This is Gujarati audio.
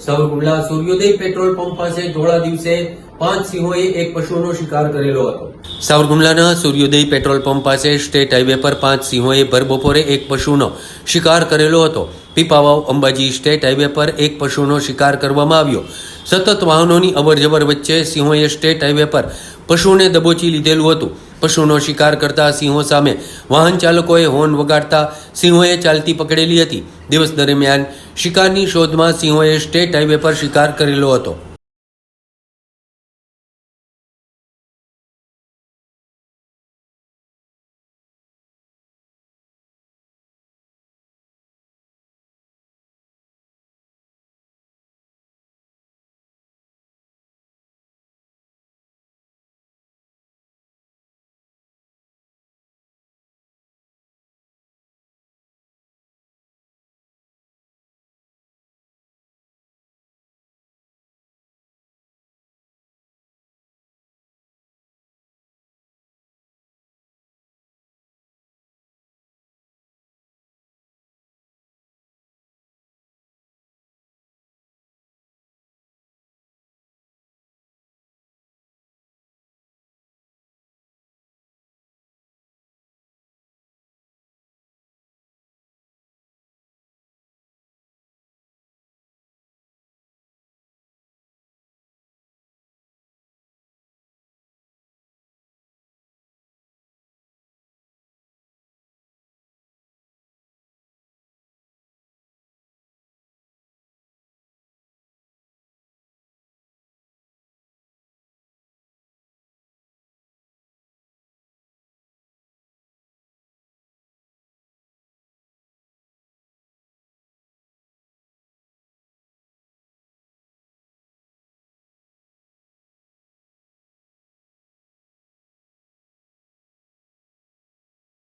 સાવરકુંડલા સૂર્યોદય પેટ્રોલ પંપ પાસે ધોળા દિવસે 5 સિંહોએ એક પશુનો શિકાર કરેલો હતો। સાવરકુંડલાના સૂર્યોદય પેટ્રોલ પંપ પાસે સ્ટેટ હાઈવે પર 5 સિંહોએ ભર બપોરે એક પશુનો શિકાર કરેલો હતો। પીપાવાવ અંબાજી સ્ટેટ હાઈવે પર એક પશુનો શિકાર કરવામાં આવ્યો। સતત વાહનોની અવરજવર વચ્ચે સિંહોએ સ્ટેટ હાઈવે પર પશુને દબોચી લીધેલું હતું। પશુનો શિકાર કરતા સિંહો સામે વાહન ચાલકોએ હોર્ન વગાડતા સિંહોએ ચાલતી પકડેલી હતી। દિવસ દરમિયાન શિકારની શોધમાં સિંહોએ સ્ટેટ હાઈવે પર શિકાર કરેલો હતો।